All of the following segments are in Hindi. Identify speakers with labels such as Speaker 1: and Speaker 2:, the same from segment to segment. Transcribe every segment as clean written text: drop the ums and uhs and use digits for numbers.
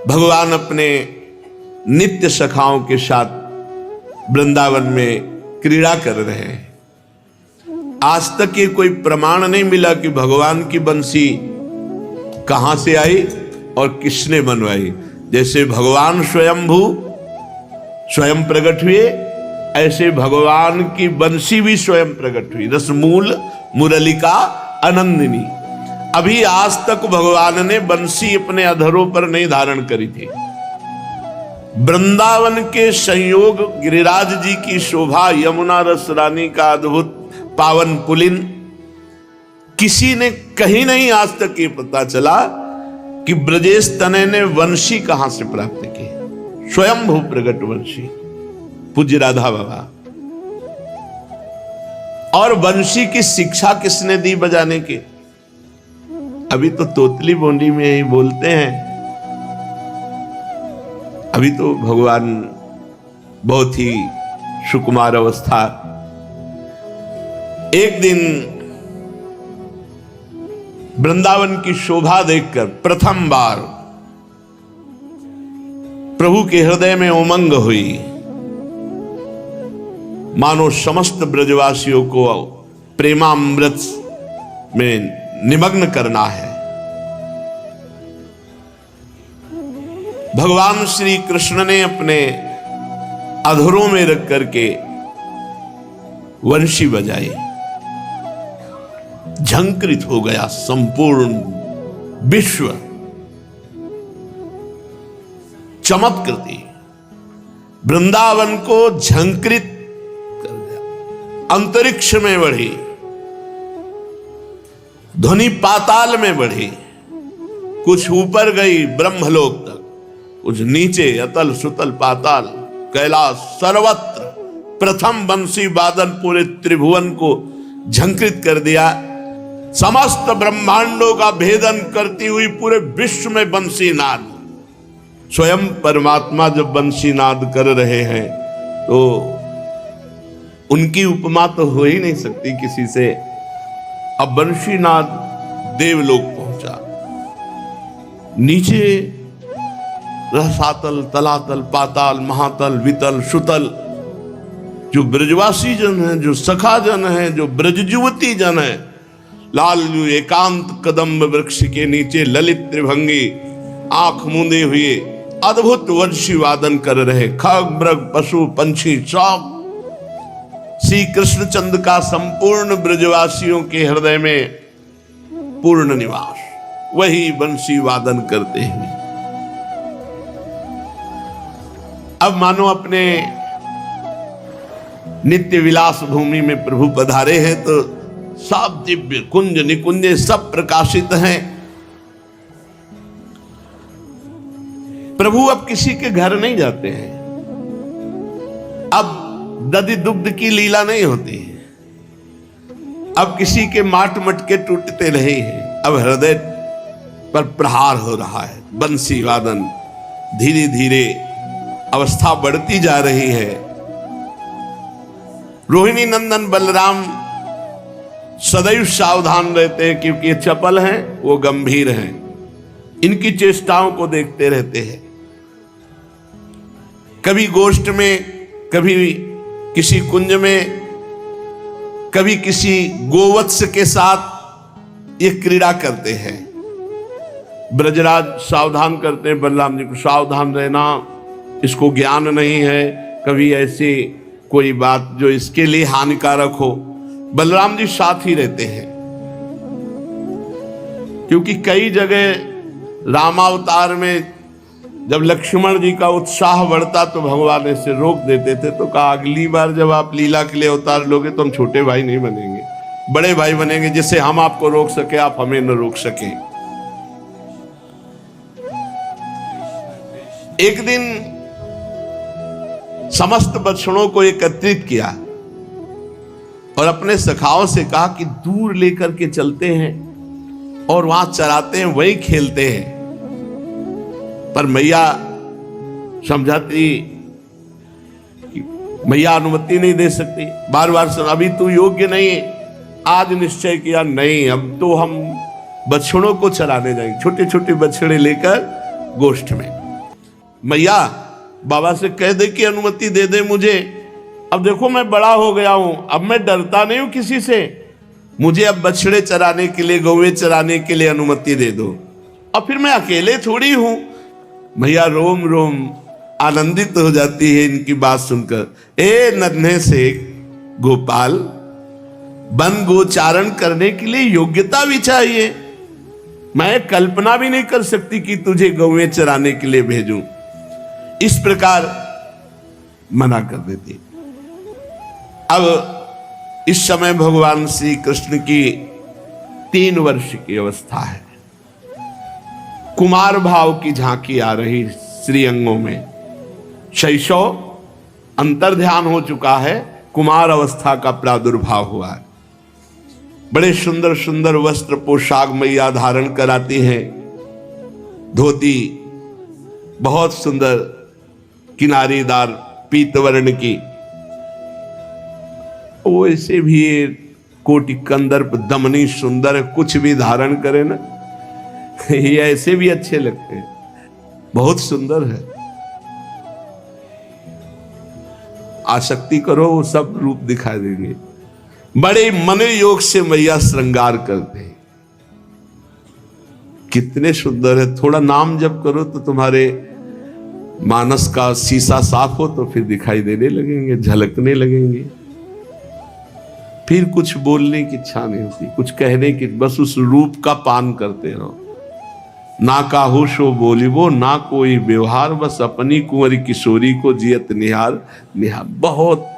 Speaker 1: भगवान अपने नित्य सखाओं के साथ वृंदावन में क्रीड़ा कर रहे हैं। आज तक ये कोई प्रमाण नहीं मिला कि भगवान की बंसी कहां से आई और किसने बनवाई। जैसे भगवान स्वयंभू स्वयं प्रकट हुए, ऐसे भगवान की बंसी भी स्वयं प्रकट हुई। रसमूल मुरलिका आनंदिनी। अभी आज तक भगवान ने बंसी अपने अधरों पर नहीं धारण करी थी। वृंदावन के संयोग गिरिराज जी की शोभा, यमुना रस रानी का अद्भुत पावन पुलिन, किसी ने कहीं नहीं आज तक ये पता चला कि ब्रजेश तनय ने वंशी कहां से प्राप्त की। स्वयंभू प्रकट वंशी पूज्य राधा बाबा। और वंशी की शिक्षा किसने दी बजाने की? अभी तो तोतली बोंडी में ही बोलते हैं। अभी तो भगवान बहुत ही सुकुमार अवस्था। एक दिन वृंदावन की शोभा देखकर प्रथम बार प्रभु के हृदय में उमंग हुई, मानो समस्त ब्रजवासियों को प्रेमामृत में निमग्न करना है। भगवान श्री कृष्ण ने अपने अधरों में रख करके वंशी बजाई। झंकृत हो गया संपूर्ण विश्व। चमत्कृति वृंदावन को झंकृत कर दिया। अंतरिक्ष में बढ़ी, ध्वनि पाताल में बढ़ी, कुछ ऊपर गई ब्रह्मलोक तक, कुछ नीचे अतल सुतल पाताल कैलाश, सर्वत्र प्रथम बंसी वादन पूरे त्रिभुवन को झंकृत कर दिया। समस्त ब्रह्मांडों का भेदन करती हुई पूरे विश्व में बंसी नाद। स्वयं परमात्मा जब बंसी नाद कर रहे हैं तो उनकी उपमा तो हो ही नहीं सकती किसी से। अब बंसी नाद देवलोक पहुंचा। नीचे रसातल, तलातल, पाताल, महातल, वितल, सुतल, जो ब्रजवासी जन है, जो सखा जन है, जो ब्रज युवती जन है, लालू एकांत कदम्ब वृक्ष के नीचे ललित त्रिभंगी आंख मूंदे हुए अद्भुत वंशी वादन कर रहे। खग मृग पशु पंछी सब श्री कृष्णचंद्र का संपूर्ण ब्रजवासियों के हृदय में पूर्ण निवास, वही वंशी वादन करते हुए। अब मानो अपने नित्य विलास भूमि में प्रभु पधारे हैं तो सब दिव्य कुंज निकुंजे सब प्रकाशित हैं। प्रभु अब किसी के घर नहीं जाते हैं। अब दधि दुग्ध की लीला नहीं होती है। अब किसी के माट मटके टूटते नहीं हैं। अब हृदय पर प्रहार हो रहा है। बंसी वादन धीरे धीरे अवस्था बढ़ती जा रही है। रोहिणी नंदन बलराम सदैव सावधान रहते हैं क्योंकि ये चपल हैं, वो गंभीर हैं। इनकी चेष्टाओं को देखते रहते हैं। कभी गोष्ठ में, कभी किसी कुंज में, कभी किसी गोवत्स के साथ ये क्रीड़ा करते हैं। ब्रजराज सावधान करते हैं बलराम जी को, सावधान रहना, इसको ज्ञान नहीं है, कभी ऐसी कोई बात जो इसके लिए हानिकारक हो। बलराम जी साथ ही रहते हैं क्योंकि कई जगह रामावतार में जब लक्ष्मण जी का उत्साह बढ़ता तो भगवान इसे रोक देते थे। तो कहा अगली बार जब आप लीला के लिए अवतार लोगे तो हम छोटे भाई नहीं बनेंगे, बड़े भाई बनेंगे, जिससे हम आपको रोक सके, आप हमें न रोक सके। एक दिन समस्त बछड़ों को एकत्रित किया और अपने सखाओं से कहा कि दूर लेकर के चलते हैं और वहां चराते हैं, वहीं खेलते हैं। पर मैया समझाती कि मैया अनुमति नहीं दे सकती। बार बार सुना, अभी तू योग्य नहीं है। आज निश्चय किया, नहीं, अब तो हम बछड़ों को चराने जाएंगे। छोटे छोटे बछड़े लेकर गोष्ठ में मैया बाबा से कह दे कि अनुमति दे दे मुझे, अब देखो मैं बड़ा हो गया हूं, अब मैं डरता नहीं हूं किसी से, मुझे अब बछड़े चराने के लिए, गौवे चराने के लिए अनुमति दे दो, और फिर मैं अकेले थोड़ी हूं। मैया रोम रोम आनंदित हो जाती है इनकी बात सुनकर। ए नन्हे से गोपाल, वन गोचारण करने के लिए योग्यता भी चाहिए, मैं कल्पना भी नहीं कर सकती कि तुझे गौवें चराने के लिए भेजूं। इस प्रकार मना कर देती। अब इस समय भगवान श्री कृष्ण की 3 वर्ष की अवस्था है, कुमार भाव की झांकी आ रही श्रीअंगों में, शैशव अंतर्ध्यान हो चुका है, कुमार अवस्था का प्रादुर्भाव हुआ है। बड़े सुंदर सुंदर वस्त्र पोशाक मैया धारण कराती हैं, धोती बहुत सुंदर किनारीदार पीतवर्ण की, वैसे भी कोटि कंदर्प दमनी सुंदर है, कुछ भी धारण करे ना ये ऐसे भी अच्छे लगते हैं, बहुत सुंदर है। आसक्ति करो वो सब रूप दिखाई देंगे। बड़े मन योग से मैया श्रृंगार करते हैं, कितने सुंदर है। थोड़ा नाम जप करो तो तुम्हारे मानस का शीशा साफ हो तो फिर दिखाई देने लगेंगे, झलकने लगेंगे। फिर कुछ बोलने की इच्छा नहीं होती, कुछ कहने की, बस उस रूप का पान करते रहो। ना काहुषो बोलिबो ना कोई व्यवहार, बस अपनी कुंवरी किशोरी को जियत निहार निहार। बहुत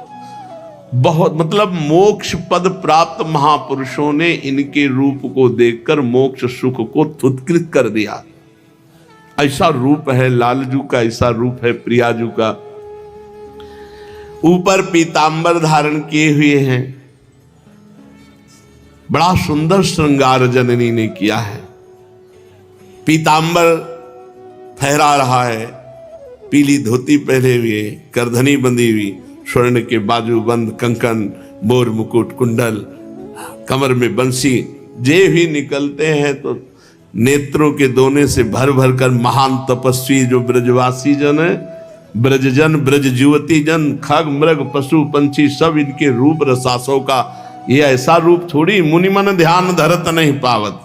Speaker 1: बहुत मतलब मोक्ष पद प्राप्त महापुरुषों ने इनके रूप को देखकर मोक्ष सुख को तुत्कृत कर दिया। ऐसा रूप है लालजू का, ऐसा रूप है प्रियाजू का। ऊपर पीतांबर धारण किए हुए हैं, बड़ा सुंदर श्रृंगार जननी ने किया है। पीतांबर फहरा रहा है, पीली धोती पहने हुए, करधनी बंधी हुई, स्वर्ण के बाजूबंद, कंकन, मोर मुकुट, कुंडल, कमर में बंसी। जे भी निकलते हैं तो नेत्रों के दोने से भर भर कर महान तपस्वी जो ब्रजवासी जन है, ब्रजजन, ब्रज युवती जन, खग मृग पशु पंछी सब इनके रूप रसासों का। ये ऐसा रूप थोड़ी मुनि मन ध्यान धरत नहीं पावत।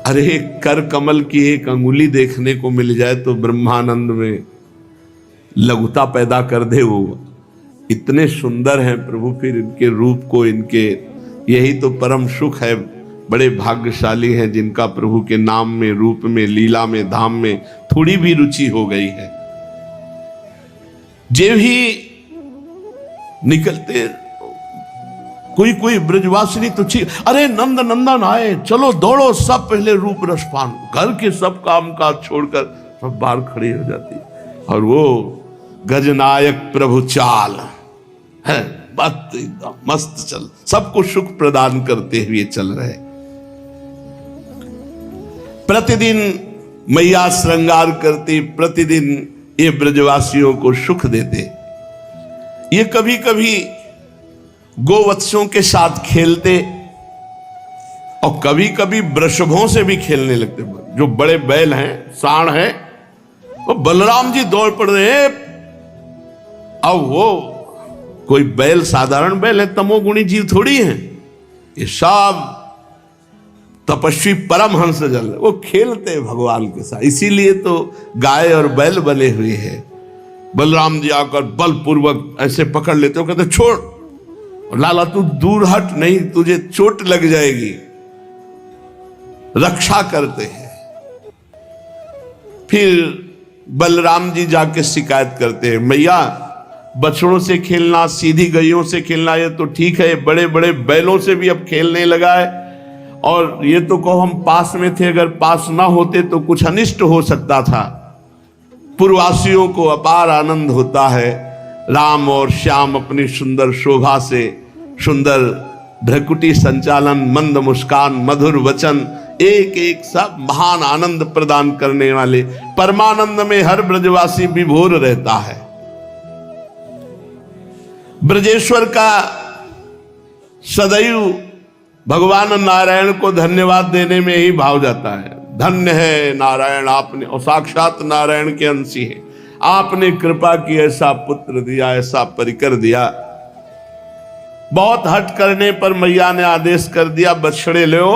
Speaker 1: अरे कर कमल की एक अंगुली देखने को मिल जाए तो ब्रह्मानंद में लघुता पैदा कर दे। वो इतने सुंदर हैं प्रभु, फिर इनके रूप को, इनके, यही तो परम सुख है। बड़े भाग्यशाली हैं जिनका प्रभु के नाम में, रूप में, लीला में, धाम में थोड़ी भी रुचि हो गई है। जे भी निकलते कोई कोई ब्रजवासिनी तो ठीक, अरे नंद नंदन आए, चलो दौड़ो, सब पहले रूप रसपान, घर के सब काम काज छोड़कर सब बाहर खड़ी हो जाती। और वो गजनायक प्रभु चाल है, बात एकदम मस्त चल, सबको सुख प्रदान करते हुए चल रहे। प्रतिदिन मैया श्रृंगार करती, प्रतिदिन ये ब्रजवासियों को सुख देते। ये कभी कभी गोवत्सों के साथ खेलते और कभी कभी वृषभों से भी खेलने लगते। जो बड़े बैल हैं, सांड हैं, वो बलराम जी दौड़ पड़ रहे हैं। अब वो कोई बैल साधारण बैल है, तमोगुणी जीव थोड़ी है, ये सब तपस्वी परमहंस जल, वो खेलते हैं भगवान के साथ। इसीलिए तो गाय और बैल बने हुए हैं। बलराम जी आकर बलपूर्वक ऐसे पकड़ लेते हो, कहते छोड़, लाला तू दूर हट, नहीं तुझे चोट लग जाएगी, रक्षा करते हैं। फिर बलराम जी जाके शिकायत करते हैं, मैया बछड़ों से खेलना, सीधी गैयों से खेलना ये तो ठीक है, बड़े बड़े बैलों से भी अब खेलने लगा है। और ये तो कहो हम पास में थे, अगर पास ना होते तो कुछ अनिष्ट हो सकता था। पूर्ववासियों को अपार आनंद होता है, राम और श्याम अपनी सुंदर शोभा से, सुंदर भ्रकुटी संचालन, मंद मुस्कान, मधुर वचन, एक एक सब महान आनंद प्रदान करने वाले, परमानंद में हर ब्रजवासी विभोर रहता है। ब्रजेश्वर का सदैव भगवान नारायण को धन्यवाद देने में ही भाव जाता है। धन्य है नारायण, आपने, और साक्षात नारायण के अंशी है, आपने कृपा की, ऐसा पुत्र दिया, ऐसा परिकर दिया। बहुत हट करने पर मैया ने आदेश कर दिया, बछड़े लो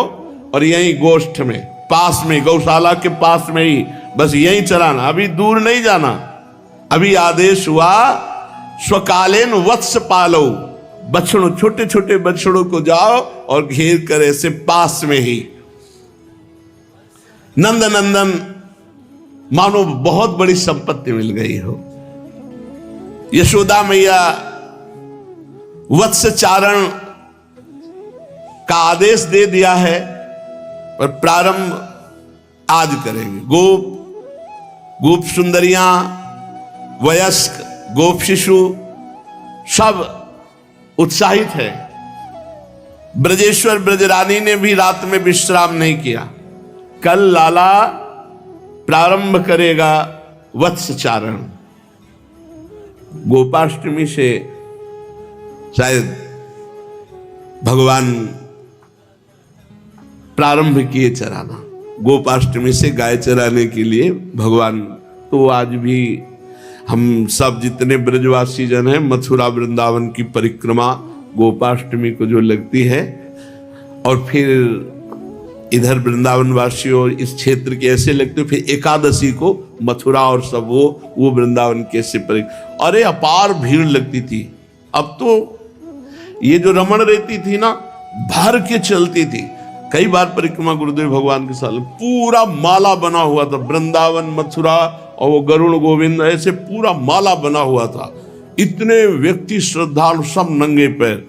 Speaker 1: और यहीं गोष्ठ में, पास में, गौशाला के पास में ही, बस यहीं चराना, अभी दूर नहीं जाना। अभी आदेश हुआ, स्वकालीन वत्स पालो, बछड़ों, छोटे छोटे बछड़ों को जाओ और घेर कर ऐसे पास में ही। नंद नंदन मानो बहुत बड़ी संपत्ति मिल गई हो। यशोदा मैया वत्स चारण का आदेश दे दिया है, पर प्रारंभ आज करेंगे। गोप सुंदरियां, वयस्क, गोप शिशु सब उत्साहित है। ब्रजेश्वर ब्रजरानी ने भी रात में विश्राम नहीं किया। कल लाला प्रारंभ करेगा वत्स चारण। गोपाष्टमी से शायद भगवान प्रारंभ किए चराना, गोपाष्टमी से गाय चराने के लिए भगवान। तो आज भी हम सब जितने ब्रजवासी जन हैं, मथुरा वृंदावन की परिक्रमा गोपाष्टमी को जो लगती है, और फिर इधर वृंदावन वासियों इस क्षेत्र के ऐसे लगते, फिर एकादशी को मथुरा और सब वो वृंदावन के ऐसे अरे अपार भीड़ लगती थी। अब तो ये जो रमण रहती थी ना, भर के चलती थी। कई बार परिक्रमा गुरुदेव भगवान के साथ पूरा माला बना हुआ था, वृंदावन, मथुरा और वो गरुण गोविंद, ऐसे पूरा माला बना हुआ था। इतने व्यक्ति श्रद्धालु, सब नंगे पैर।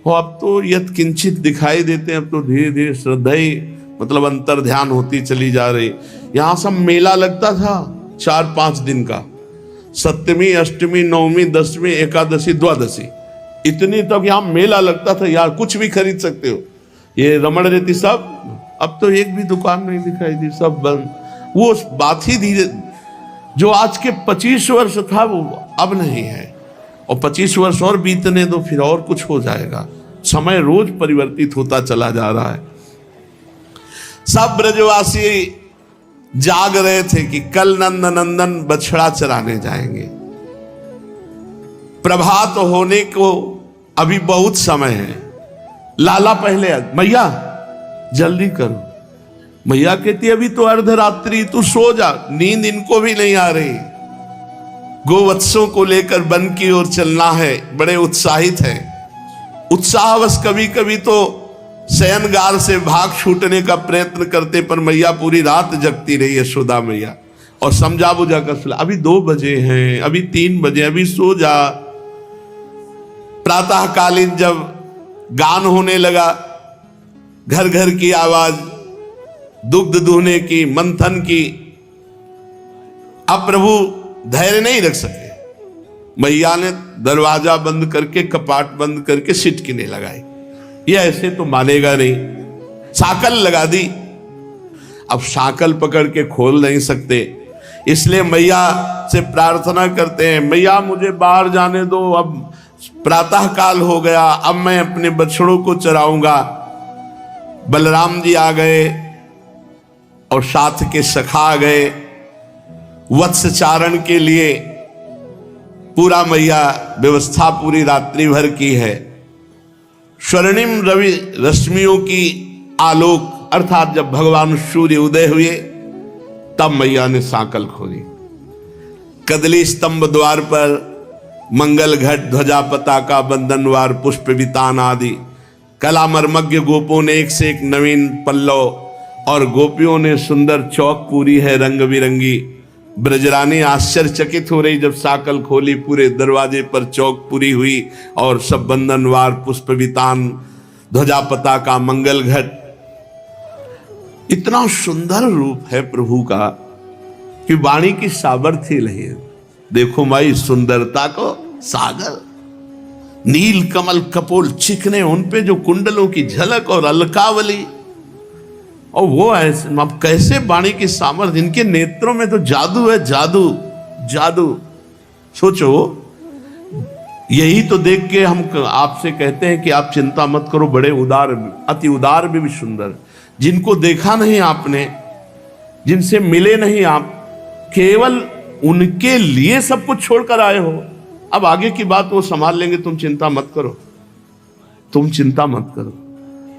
Speaker 1: अब तो यत किंचित दिखाई देते हैं, अब तो धीरे धीरे श्रद्धा ही मतलब अंतर ध्यान होती चली जा रही। यहाँ सब मेला लगता था 4-5 दिन का, सप्तमी, अष्टमी, नवमी, दसवीं, एकादशी, द्वादशी, इतनी तक यहाँ मेला लगता था। यार कुछ भी खरीद सकते हो। ये रमण रहती सब, अब तो एक भी दुकान नहीं दिखाई दी, सब बंद। वो बात ही धीरे, जो आज के 25 वर्ष था वो अब नहीं है, और 25 वर्ष और बीतने दो, फिर और कुछ हो जाएगा। समय रोज परिवर्तित होता चला जा रहा है। सब ब्रजवासी जाग रहे थे कि कल नंद नंदन बछड़ा चराने जाएंगे। प्रभात होने को अभी बहुत समय है। लाला पहले, मैया जल्दी करो। मैया कहती अभी तो अर्धरात्रि, तू सो जा। नींद इनको भी नहीं आ रही। गोवत्सों को लेकर वन की ओर चलना है, बड़े उत्साहित है। उत्साहवश कभी कभी तो शयनगार से भाग छूटने का प्रयत्न करते, पर मैया पूरी रात जगती रही, यशोदा मैया, और समझा बुझा कर सुला, अभी 2 बजे हैं, अभी 3 बजे, अभी सो जा। प्रातःकालीन जब गान होने लगा, घर घर की आवाज, दुग्ध दूहने की, मंथन की, अब प्रभु धैर्य नहीं रख सके। मैया ने दरवाजा बंद करके, कपाट बंद करके सिटकिने लगाई। ये ऐसे तो मानेगा नहीं, साकल लगा दी। अब साकल पकड़ के खोल नहीं सकते, इसलिए मैया से प्रार्थना करते हैं, मैया मुझे बाहर जाने दो, अब प्रातः काल हो गया, अब मैं अपने बछड़ों को चराऊंगा। बलराम जी आ गए और साथ के सखा आ गए वत्स चारण के लिए। पूरा मैया व्यवस्था पूरी रात्रि भर की है। स्वर्णिम रवि रश्मियों की आलोक, अर्थात जब भगवान सूर्य उदय हुए तब मैया ने सांकल खोली। कदली स्तंभ द्वार पर मंगल घट, ध्वजा, पताका, बंधनवार, पुष्प वितान आदि कला मर्मज्ञ गोपों ने एक से एक नवीन पल्लव, और गोपियों ने सुंदर चौक पूरी है रंग बिरंगी। ब्रजरानी आश्चर्यचकित हो रही जब साकल खोली, पूरे दरवाजे पर चौक पूरी हुई और सब बंधनवार, पुष्प वितान, ध्वजा, पताका, मंगल घट। इतना सुंदर रूप है प्रभु का कि वाणी की सामर्थ्य नहीं है। देखो माई सुंदरता को सागर, नील कमल कपोल चिकने, उन पे जो कुंडलों की झलक और अलकावली, और वो ऐसे, अब कैसे वाणी की सामर्थ्य, इनके नेत्रों में तो जादू है, जादू जादू। सोचो, यही तो देख के हम आपसे कहते हैं कि आप चिंता मत करो, बड़े उदार, अति उदार भी सुंदर। जिनको देखा नहीं आपने, जिनसे मिले नहीं आप, केवल उनके लिए सब कुछ छोड़कर आए हो। अब आगे की बात वो संभाल लेंगे, तुम चिंता मत करो, तुम चिंता मत करो।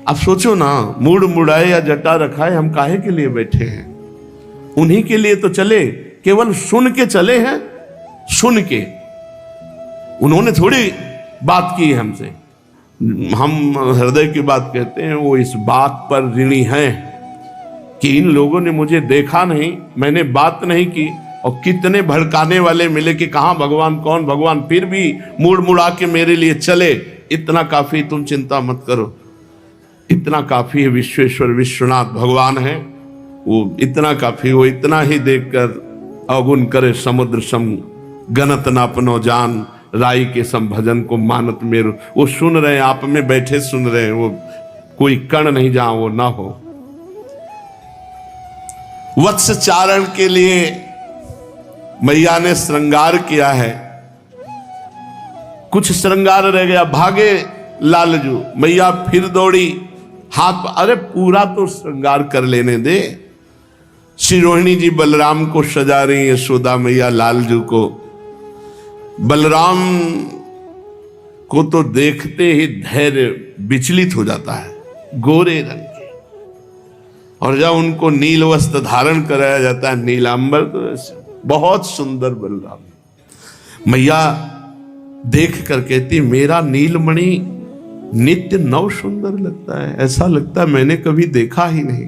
Speaker 1: अब सोचो ना, मूड मुड़ाए या जटा रखाए, हम काहे के लिए बैठे हैं? उन्हीं के लिए तो चले, केवल सुन के चले हैं, सुन के। उन्होंने थोड़ी बात की है हमसे, हम हृदय की बात कहते हैं। वो इस बात पर ऋणी हैं कि इन लोगों ने मुझे देखा नहीं, मैंने बात नहीं की, और कितने भड़काने वाले मिले कि कहां भगवान, कौन भगवान, फिर भी मुड़ मुड़ा के मेरे लिए चले। इतना काफी, तुम चिंता मत करो, इतना काफी है। विश्वेश्वर विश्वनाथ भगवान है, वो इतना काफी। वो इतना ही देखकर अवगुण करे समुद्र सम, गनत न अपनो जान, राई के सम भजन को मानत मेरो। वो सुन रहे हैं, आप में बैठे सुन रहे हैं, वो कोई कण नहीं जहां वो ना हो। वत्स चारण के लिए मैया ने श्रृंगार किया है, कुछ श्रृंगार रह गया, भागे लालजू। मैया फिर दौड़ी, हाथ, अरे पूरा तो श्रृंगार कर लेने दे। श्री रोहिणी जी बलराम को सजा रही, यशोदा मैया लालजू को। बलराम को तो देखते ही धैर्य विचलित हो जाता है, गोरे रंग के, और जब उनको नील वस्त्र धारण कराया जाता है, नीलांबर, तो बहुत सुंदर बलराम। मैया देख कर कहती, मेरा नीलमणि नित्य नव सुंदर लगता है, ऐसा लगता है मैंने कभी देखा ही नहीं।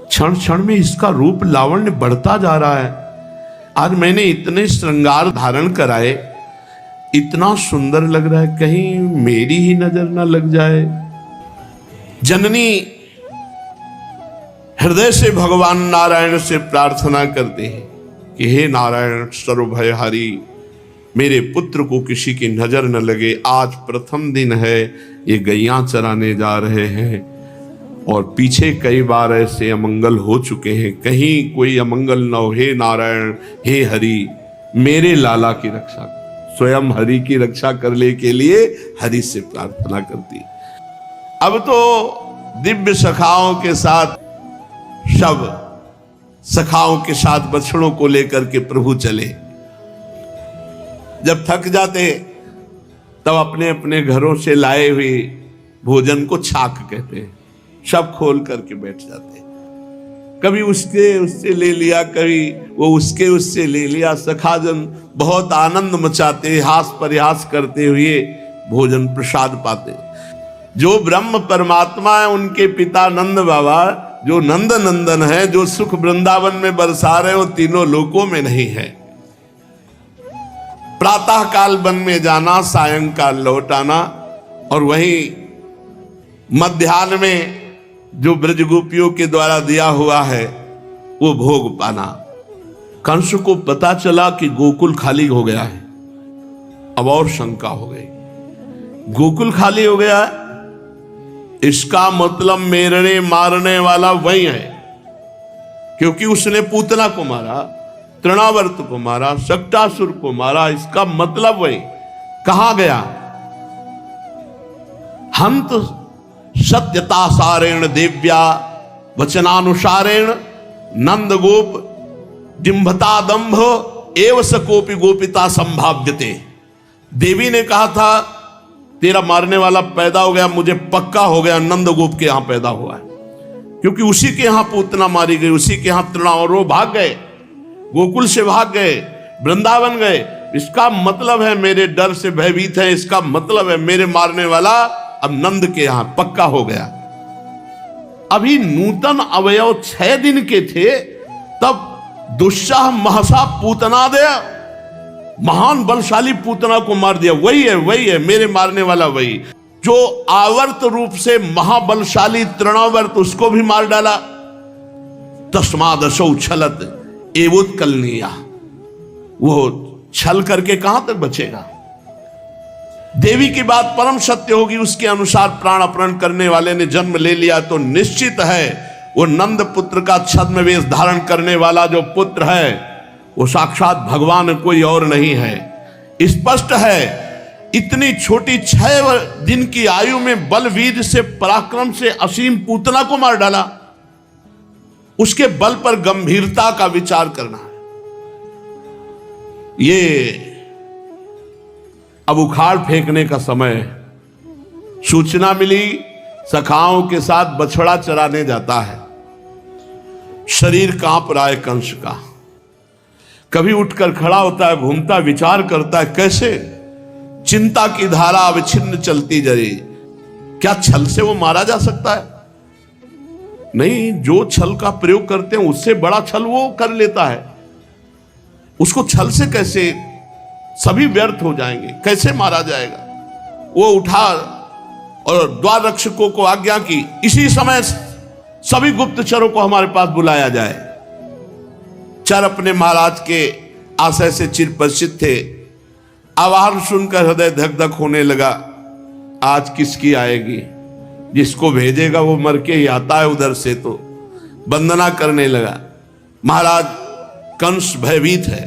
Speaker 1: क्षण क्षण में इसका रूप लावण्य बढ़ता जा रहा है। आज मैंने इतने श्रृंगार धारण कराए, इतना सुंदर लग रहा है, कहीं मेरी ही नजर ना लग जाए। जननी हृदय से भगवान नारायण से प्रार्थना करते हैं कि हे नारायण सर्वभयहारी, मेरे पुत्र को किसी की नजर न लगे। आज प्रथम दिन है, ये गैया चराने जा रहे हैं, और पीछे कई बार ऐसे अमंगल हो चुके हैं, कहीं कोई अमंगल न हो। हे नारायण, हे हरि, मेरे लाला की रक्षा, स्वयं हरि की रक्षा करने के लिए हरि से प्रार्थना करती। अब तो दिव्य सखाओं के साथ, सब सखाओं के साथ बछड़ों को लेकर के प्रभु चले। जब थक जाते तब अपने अपने घरों से लाए हुए भोजन को छाक कहते हैं, सब खोल करके बैठ जाते। कभी उससे ले लिया, कभी वो उससे ले लिया। सखाजन बहुत आनंद मचाते, हास परिहास करते हुए भोजन प्रसाद पाते। जो ब्रह्म परमात्मा है, उनके पिता नंद बाबा, जो नंद नंदन है, जो सुख वृंदावन में बरसा रहे, वो तीनों लोकों में नहीं है। प्रातः काल वन में जाना, सायंकाल लौट आना, और वहीं मध्याह्न में जो ब्रज गोपियों के द्वारा दिया हुआ है वो भोग पाना। कंस को पता चला कि गोकुल खाली हो गया है, अब और शंका हो गई। गोकुल खाली हो गया है, इसका मतलब मेरने मारने वाला वही है, क्योंकि उसने पूतना को मारा, तृणावर्त को मारा, शक्टासुर को मारा। इसका मतलब वही। कहां गया? हंत सत्यता सारेण देव्या वचनानुसारेण नंद गोप डिंभता दंभ एव सकोपि गोपिता संभाव्यते। देवी ने कहा था तेरा मारने वाला पैदा हो गया, मुझे पक्का हो गया नंद गोप के यहां पैदा हुआ है, क्योंकि उसी के यहां पूतना मारी गई, उसी के यहां तृणा, और वो भाग गए, गोकुल से भाग गए, वृंदावन गए। इसका मतलब है मेरे डर से भयभीत है, इसका मतलब है मेरे मारने वाला अब नंद के यहां पक्का हो गया। अभी नूतन अवयव 6 दिन के थे, तब दुस्साह महसा पूतना दे, महान बलशाली पूतना को मार दिया। वही है मेरे मारने वाला, वही जो आवर्त रूप से महाबलशाली तृणावर्त, उसको भी मार डाला। तस्मादसौ छलत एवोत्कलनीया, वो छल करके कहां तक बचेगा। देवी की बात परम सत्य होगी, उसके अनुसार प्राण अपहरण करने वाले ने जन्म ले लिया तो निश्चित है वो नंद पुत्र का छद्म धारण करने वाला जो पुत्र है वो साक्षात भगवान, कोई और नहीं है। स्पष्ट है, इतनी छोटी 6 दिन की आयु में बलवीर से, पराक्रम से असीम पूतना को मार डाला। उसके बल पर गंभीरता का विचार करना है। ये अब उखाड़ फेंकने का समय है। सूचना मिली सखाओं के साथ बछड़ा चराने जाता है। शरीर कांप रहा है कंस का। कभी उठकर खड़ा होता है, घूमता, विचार करता है, कैसे चिंता की धारा अविच्छिन्न चलती जा रही। क्या छल से वो मारा जा सकता है? नहीं, जो छल का प्रयोग करते हैं उससे बड़ा छल वो कर लेता है। उसको छल से कैसे, सभी व्यर्थ हो जाएंगे, कैसे मारा जाएगा? वो उठा और द्वार रक्षकों को आज्ञा की, इसी समय सभी गुप्तचरों को हमारे पास बुलाया जाए। चर अपने महाराज के आशय से चिरपरिचित थे। आवाहन सुनकर हृदय धक धक होने लगा। आज किसकी आएगी? जिसको भेजेगा वो मर के ही आता है उधर से। तो वंदना करने लगा। महाराज कंस भयभीत है।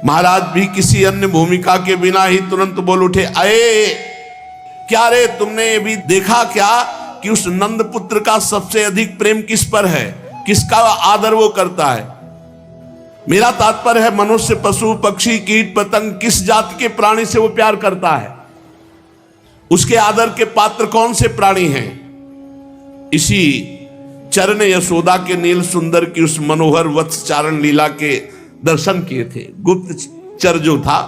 Speaker 1: महाराज भी किसी अन्य भूमिका के बिना ही तुरंत बोल उठे, अरे क्या रे, तुमने ये भी देखा क्या कि उस नंद पुत्र का सबसे अधिक प्रेम किस पर है? किसका आदर वो करता है? मेरा तात्पर्य है मनुष्य, पशु, पक्षी, कीट, पतंग, किस जाति के प्राणी से वो प्यार करता है? उसके आदर के पात्र कौन से प्राणी हैं? इसी चर ने यशोदा के नील सुंदर की उस मनोहर वत्स चारण लीला के दर्शन किए थे। गुप्तचर जो था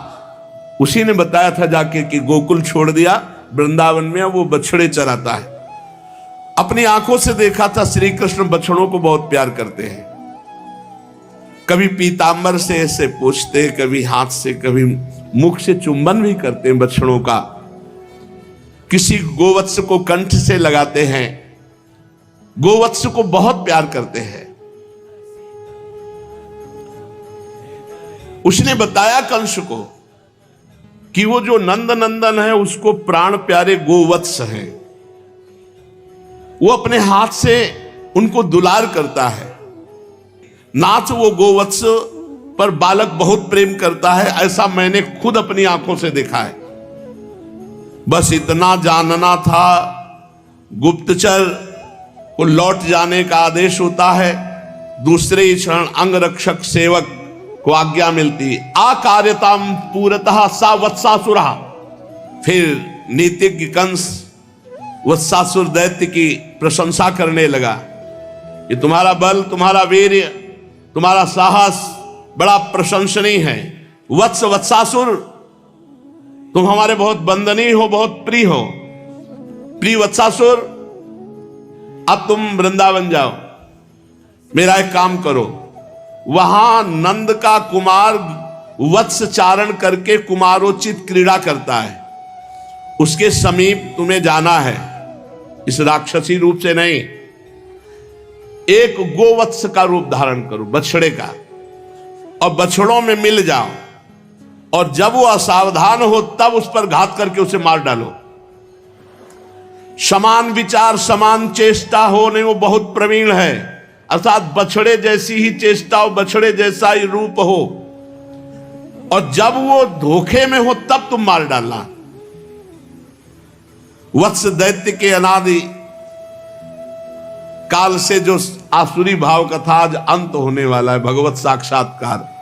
Speaker 1: उसी ने बताया था जाके कि गोकुल छोड़ दिया, वृंदावन में वो बछड़े चराता है। अपनी आंखों से देखा था। श्री कृष्ण बछड़ों को बहुत प्यार करते हैं। कभी पीतांबर से ऐसे पूछते, कभी हाथ से, कभी मुख से चुंबन भी करते हैं बछड़ों का। किसी गोवत्स को कंठ से लगाते हैं। गोवत्स को बहुत प्यार करते हैं। उसने बताया कंस को कि वो जो नंद नंदन है उसको प्राण प्यारे गोवत्स हैं। वो अपने हाथ से उनको दुलार करता है। नाथ वो गोवत्स पर बालक बहुत प्रेम करता है, ऐसा मैंने खुद अपनी आंखों से देखा है। बस इतना जानना था। गुप्तचर को लौट जाने का आदेश होता है। दूसरे ही क्षण अंगरक्षक सेवक को आज्ञा मिलती, आकार्यताम पूरतः सा वत्सासुरा। फिर नीतिज्ञ कंस वत्सासुर दैत्य की प्रशंसा करने लगा। ये तुम्हारा बल, तुम्हारा वीर्य, तुम्हारा साहस बड़ा प्रशंसनीय है। वत्सासुर, तुम हमारे बहुत वंदनीय हो, बहुत प्रिय हो। प्रिय वत्सासुर, अब तुम वृंदावन जाओ। मेरा एक काम करो, वहां नंद का कुमार वत्स चारण करके कुमारोचित क्रीड़ा करता है, उसके समीप तुम्हें जाना है। इस राक्षसी रूप से नहीं, एक गोवत्स का रूप धारण करो, बछड़े का, और बछड़ों में मिल जाओ। और जब वो असावधान हो तब उस पर घात करके उसे मार डालो। समान विचार, समान चेष्टा हो, नहीं वो बहुत प्रवीण है, अर्थात बछड़े जैसी ही चेष्टा हो, बछड़े जैसा ही रूप हो। और जब वो धोखे में हो तब तुम मार डालना। वत्स दैत्य के अनादि काल से जो आसुरी भाव का था, आज अंत होने वाला है। भगवत साक्षात्कार।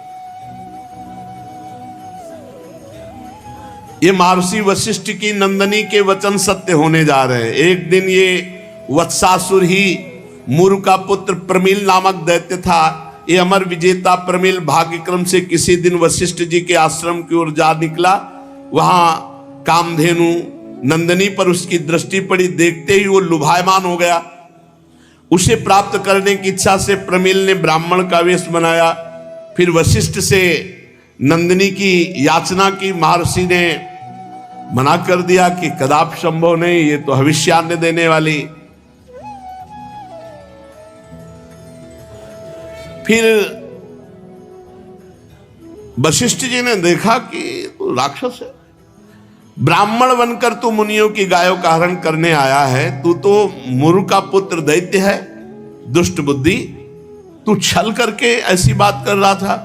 Speaker 1: ये महर्षि वशिष्ठ की नंदनी के वचन सत्य होने जा रहे हैं। एक दिन ये वत्सासुर ही मुरु का पुत्र प्रमिल नामक दैत्य था। ये अमर विजेता प्रमिल भाग्यक्रम से किसी दिन वशिष्ठ जी के आश्रम की ओर जा निकला। वहां कामधेनु नंदनी पर उसकी दृष्टि पड़ी। देखते ही वो लुभायमान हो गया। उसे प्राप्त करने की इच्छा से प्रमिल ने ब्राह्मण का वेश बनाया। फिर वशिष्ठ से नंदिनी की याचना की। महर्षि ने मना कर दिया कि कदापि संभव नहीं, ये तो भविष्यान्न देने वाली। फिर वशिष्ठ जी ने देखा कि तो राक्षस है, ब्राह्मण बनकर तू मुनियों की गायों का हरण करने आया है। तू तो मुरु का पुत्र दैत्य है, दुष्ट बुद्धि। तू छल करके ऐसी बात कर रहा था।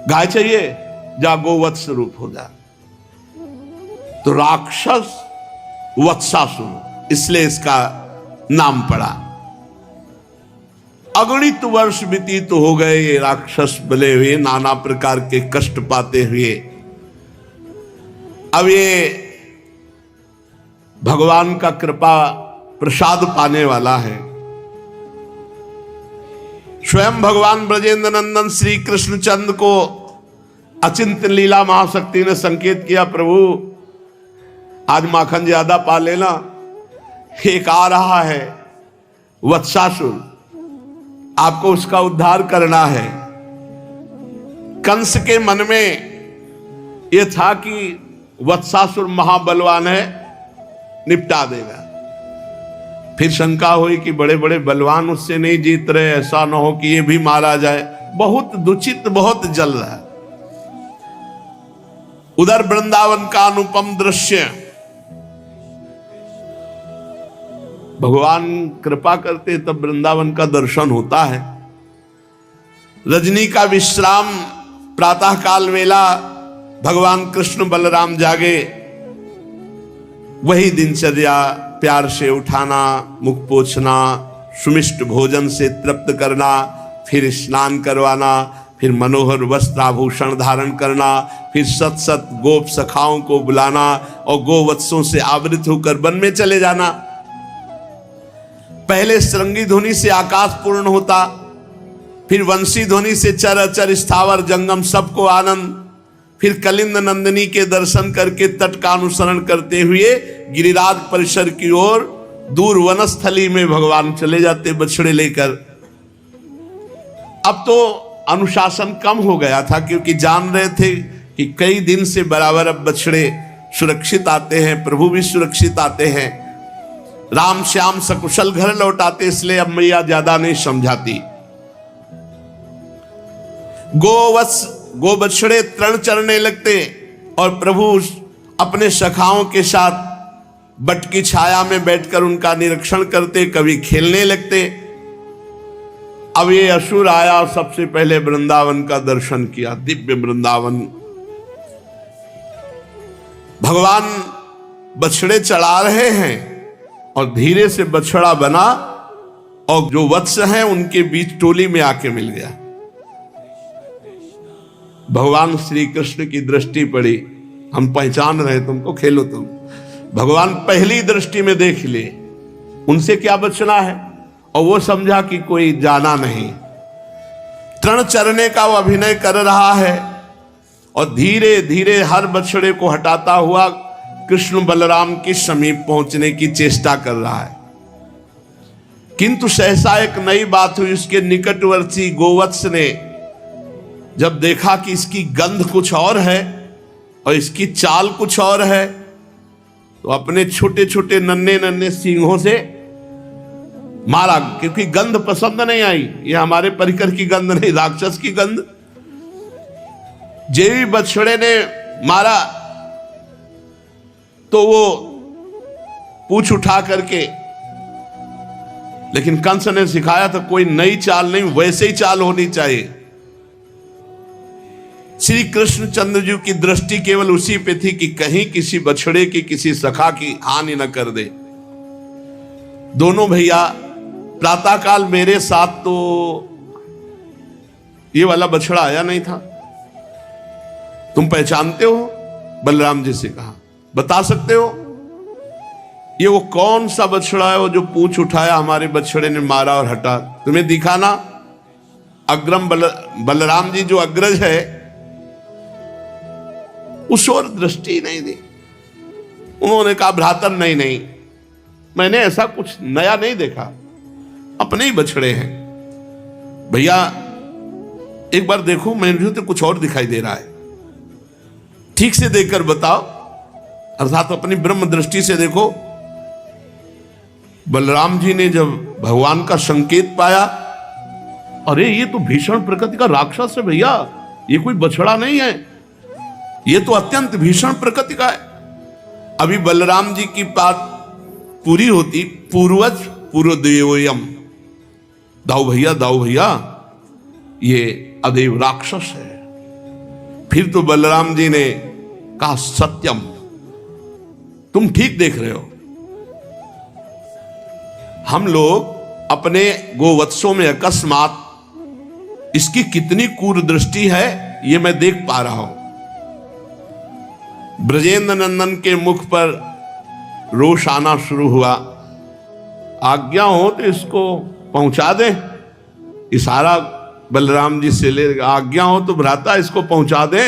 Speaker 1: गाय चाहिए, जा गोवत्स रूप हो जा। तो राक्षस वत्सासुर, इसलिए इसका नाम पड़ा। अगणित वर्ष व्यतीत हो गए, ये राक्षस बले हुए, नाना प्रकार के कष्ट पाते हुए। अब ये भगवान का कृपा प्रसाद पाने वाला है। स्वयं भगवान ब्रजेंद्र नंदन श्री कृष्णचंद्र को अचिंत्य लीला महाशक्ति ने संकेत किया, प्रभु आज माखन ज्यादा पा लेना, एक आ रहा है वत्सासुर, आपको उसका उद्धार करना है। कंस के मन में यह था कि वत्सासुर महाबलवान है, निपटा देगा। फिर शंका हुई कि बड़े बड़े बलवान उससे नहीं जीत रहे, ऐसा ना हो कि ये भी मारा जाए। बहुत दूषित, बहुत जल रहा है। उधर वृंदावन का अनुपम दृश्य, भगवान कृपा करते तब वृंदावन का दर्शन होता है। रजनी का विश्राम, प्रातः काल वेला भगवान कृष्ण बलराम जागे, वही दिनचर्या, प्यार से उठाना, मुख पोंछना, सुमिष्ट भोजन से तृप्त करना, फिर स्नान करवाना, फिर मनोहर वस्त्र आभूषण धारण करना, फिर सत सत गोप सखाओं को बुलाना और गोवत्सों से आवृत होकर वन में चले जाना। पहले श्रृंगी ध्वनि से आकाश पूर्ण होता, फिर वंशी ध्वनि से चर अचर स्थावर जंगम सबको आनंद, फिर कलिंद नंदिनी के दर्शन करके तट का अनुसरण करते हुए गिरिराज परिसर की ओर दूर वनस्थली में भगवान चले जाते बछड़े लेकर। अब तो अनुशासन कम हो गया था, क्योंकि जान रहे थे कि कई दिन से बराबर अब बछड़े सुरक्षित आते हैं, प्रभु भी सुरक्षित आते हैं, राम श्याम सकुशल घर लौटाते, इसलिए अब मैया ज्यादा नहीं समझाती। गो बछड़े तृण चरने लगते और प्रभु अपने सखाओं के साथ बट की छाया में बैठकर उनका निरीक्षण करते, कभी खेलने लगते। अब ये असुर आया और सबसे पहले वृंदावन का दर्शन किया, दिव्य वृंदावन। भगवान बछड़े चढ़ा रहे हैं और धीरे से बछड़ा बना और जो वत्स हैं उनके बीच टोली में आके मिल गया। भगवान श्री कृष्ण की दृष्टि पड़ी, हम पहचान रहे तुमको, खेलो तुम। भगवान पहली दृष्टि में देख ले उनसे क्या बचना है, और वो समझा कि कोई जाना नहीं। तृण चरने का वो अभिनय कर रहा है और धीरे धीरे हर बछड़े को हटाता हुआ कृष्ण बलराम के समीप पहुंचने की चेष्टा कर रहा है। किंतु सहसा एक नई बात हुई। उसके निकटवर्ती गोवत्स ने जब देखा कि इसकी गंध कुछ और है और इसकी चाल कुछ और है, तो अपने छोटे छोटे नन्हे नन्हे सींगों से मारा, क्योंकि गंध पसंद नहीं आई। ये हमारे परिकर की गंध नहीं, राक्षस की गंध। जेवी बछड़े ने मारा तो वो पूंछ उठा करके, लेकिन कंस ने सिखाया था कोई नई चाल नहीं, वैसे ही चाल होनी चाहिए। श्री कृष्णचंद्र जी की दृष्टि केवल उसी पे थी कि कहीं किसी बछड़े की, किसी सखा की हानि न कर दे। दोनों भैया प्रातःकाल मेरे साथ तो ये वाला बछड़ा आया नहीं था, तुम पहचानते हो? बलराम जी से कहा, बता सकते हो ये वो कौन सा बछड़ा है वो जो पूंछ उठाया हमारे बछड़े ने मारा और हटा? तुम्हें दिखा ना? अग्रम बलराम जी जो अग्रज है उस ओर दृष्टि नहीं दी। उन्होंने कहा भ्रातर नहीं नहीं, मैंने ऐसा कुछ नया नहीं देखा, अपने ही बछड़े हैं। भैया एक बार देखो, मुझे तो कुछ और दिखाई दे रहा है, ठीक से देखकर बताओ, अर्थात अपनी ब्रह्म दृष्टि से देखो। बलराम जी ने जब भगवान का संकेत पाया, अरे ये तो भीषण प्रकृति का राक्षस है भैया, ये कोई बछड़ा नहीं है, ये तो अत्यंत भीषण प्रकृति का है। अभी बलराम जी की बात पूरी होती, पूर्वज पूर्वदेवयम, दाऊ भैया ये अदेव राक्षस है। फिर तो बलराम जी ने कहा सत्यम, तुम ठीक देख रहे हो। हम लोग अपने गोवत्सों में अकस्मात इसकी कितनी क्रूर दृष्टि है ये मैं देख पा रहा हूं। ब्रजेंद्र नंदन के मुख पर रोष आना शुरू हुआ। आज्ञा हो तो इसको पहुंचा दे। इशारा बलराम जी से ले, आज्ञा हो तो भ्राता इसको पहुंचा दे।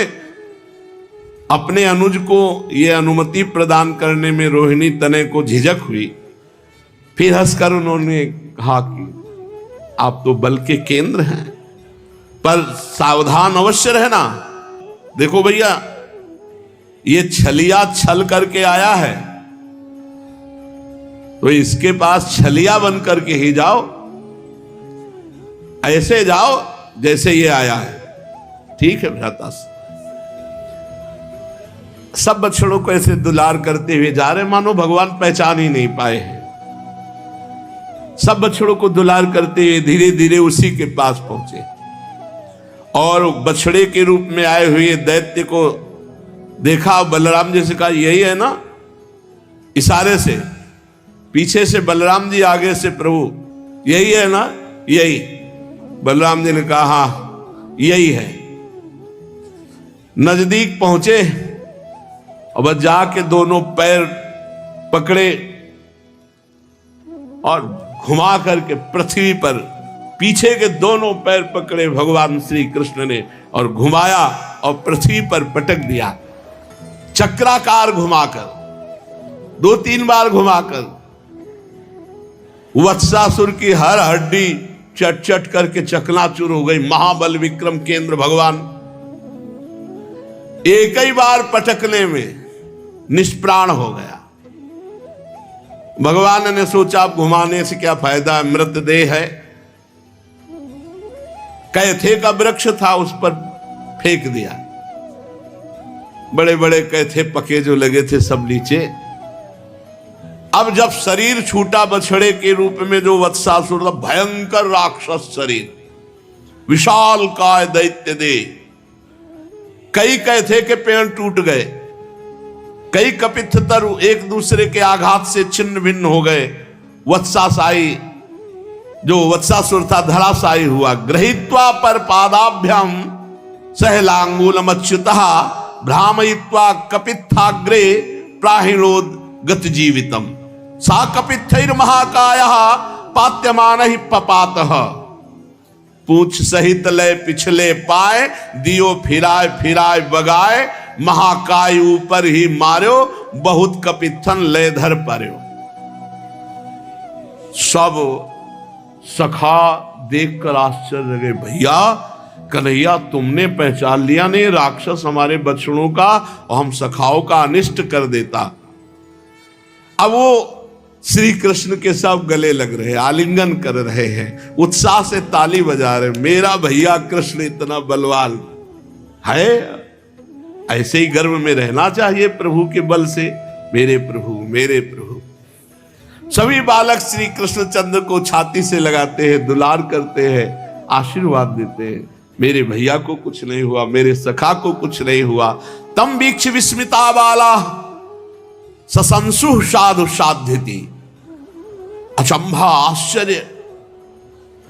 Speaker 1: अपने अनुज को यह अनुमति प्रदान करने में रोहिणी तनय को झिझक हुई। फिर हंसकर उन्होंने कहा कि आप तो बल के केंद्र हैं, पर सावधान अवश्य रहना। देखो भैया, ये छलिया छल करके आया है, तो इसके पास छलिया बन करके ही जाओ। ऐसे जाओ जैसे ये आया है। ठीक है भ्राता। सब बछड़ों को ऐसे दुलार करते हुए जा रहे, मानो भगवान पहचान ही नहीं पाए हैं। सब बछड़ों को दुलार करते हुए धीरे धीरे उसी के पास पहुंचे और बछड़े के रूप में आए हुए दैत्य को देखा। बलराम जी से कहा, यही है ना? इशारे से पीछे से बलराम जी, आगे से प्रभु, यही है ना? यही। बलराम जी ने कहा, हाँ यही है। नजदीक पहुंचे और बस जाके दोनों पैर पकड़े और घुमा करके पृथ्वी पर पीछे के दोनों पैर पकड़े भगवान श्री कृष्ण ने और घुमाया और पृथ्वी पर पटक दिया। चक्राकार घुमाकर, 2-3 बार घुमाकर वत्सासुर की हर हड्डी चट चट करके चकनाचूर हो गई। महाबल विक्रम केंद्र भगवान एक ही बार पटकने में निष्प्राण हो गया। भगवान ने सोचा अब घुमाने से क्या फायदा है, मृतदेह है। कैथे का वृक्ष था, उस पर फेंक दिया। बड़े बड़े कैथे पके जो लगे थे सब नीचे। अब जब शरीर छूटा बछड़े के रूप में, जो वत्सासुर था, भयंकर राक्षस शरीर, विशाल काय दैत्य दे। कई कैथे के पेड़ टूट गए, कई कपित्थ तरु एक दूसरे के आघात से छिन्न भिन्न हो गए। वत्सासाई जो वत्सासुर था धराशायी हुआ। गृहीत्वा पर पादाभ्याम सहलांगूलमच्युतः भ्रामयित्वा कपित्थाग्रे प्राहिणोद गत जीवितम सा कपित्थैर महाकायः पात्यमान ही पपातः। पूछ सहित लय पिछले पाए, दियो फिराय फिराय बगाए। महाकाय ऊपर ही मार्यो, बहुत कपित्थन लय धर पर्यो। सब सखा देखकर आश्चर्य गए। भैया कन्हैया, तुमने पहचान लिया नहीं राक्षस हमारे बछड़ों का, और हम सखाओं का अनिष्ट कर देता। अब वो श्री कृष्ण के सब गले लग रहे, आलिंगन कर रहे हैं, उत्साह से ताली बजा रहे। मेरा भैया कृष्ण इतना बलवान है, ऐसे ही गर्व में रहना चाहिए प्रभु के बल से। मेरे प्रभु, मेरे प्रभु। सभी बालक श्री कृष्णचंद्र को छाती से लगाते हैं, दुलार करते हैं, आशीर्वाद देते हैं। मेरे भैया को कुछ नहीं हुआ, मेरे सखा को कुछ नहीं हुआ। तम वीक्ष विस्मिता बाला ससंसु साधु साध्यति। अचंभा, आश्चर्य,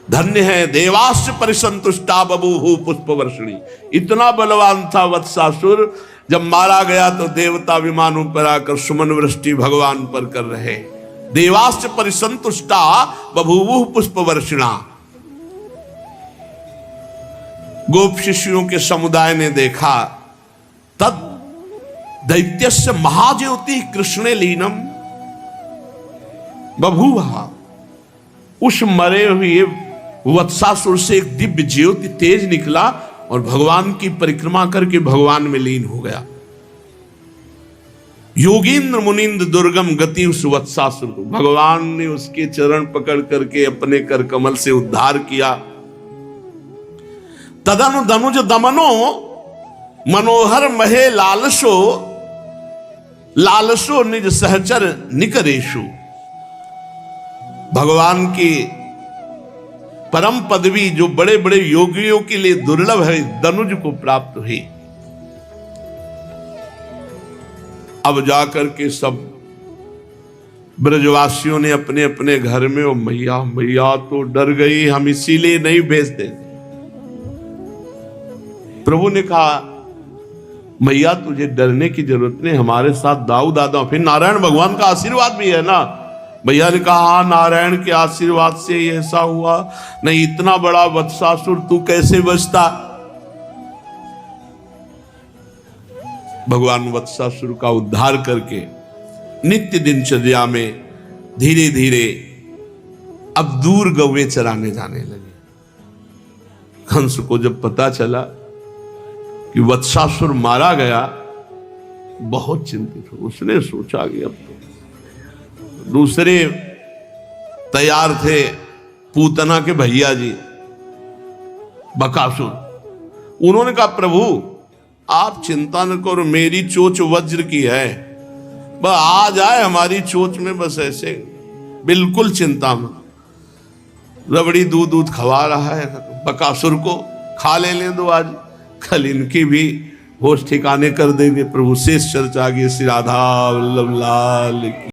Speaker 1: धन्य है देवाश्च परिसंतुष्टा बभूहु पुष्प वर्षणी। इतना बलवान था वत्सासुर, जब मारा गया तो देवता विमानों पर आकर सुमन वृष्टि भगवान पर कर रहे। देवाश्च परिसंतुष्टा बभूवुः पुष्प वर्षिणा। गोप शिष्यों के समुदाय ने देखा, तद दैत्यस्य महाज्योति कृष्णे लीनम बभूवः। उस मरे हुए वत्सासुर से एक दिव्य ज्योति तेज निकला और भगवान की परिक्रमा करके भगवान में लीन हो गया। योगींद्र मुनिंद्र दुर्गम गति उस वत्सासुर को भगवान ने उसके चरण पकड़ करके अपने कर कमल से उद्धार किया। तदनु दनुज दमनो मनोहर महे लालसो लालसो निज सहचर निकरेशु। भगवान की परम पदवी जो बड़े बड़े योगियों के लिए दुर्लभ है, दनुज को प्राप्त हुई। अब जाकर के सब ब्रजवासियों ने अपने अपने घर में, ओ मैया मैया तो डर गई, हम इसीलिए नहीं भेजते। प्रभु ने कहा मैया तुझे डरने की जरूरत नहीं, हमारे साथ दाऊद दादा, फिर नारायण भगवान का आशीर्वाद भी है ना। भैया ने कहा हाँ नारायण के आशीर्वाद से ये ऐसा हुआ, नहीं इतना बड़ा वत्सासुर तू कैसे बचता। भगवान वत्सासुर का उद्धार करके नित्य दिनचर्या में धीरे धीरे अब दूर गौवे चराने जाने लगे। कंस को जब पता चला कि वत्सासुर मारा गया, बहुत चिंतित हो। उसने सोचा कि अब तो दूसरे तैयार थे, पूतना के भैया जी बकासुर। उन्होंने कहा प्रभु आप चिंता न करो, मेरी चोंच वज्र की है, बस आ जाए हमारी चोंच में, बस ऐसे बिल्कुल चिंता मत। रबड़ी दूध दूध खवा रहा है बकासुर को, खा लेने दो आज, कल इनकी भी होश ठिकाने कर देंगे। प्रभु शेष चर्चा आगे। श्री राधा वल्लभ लाल की।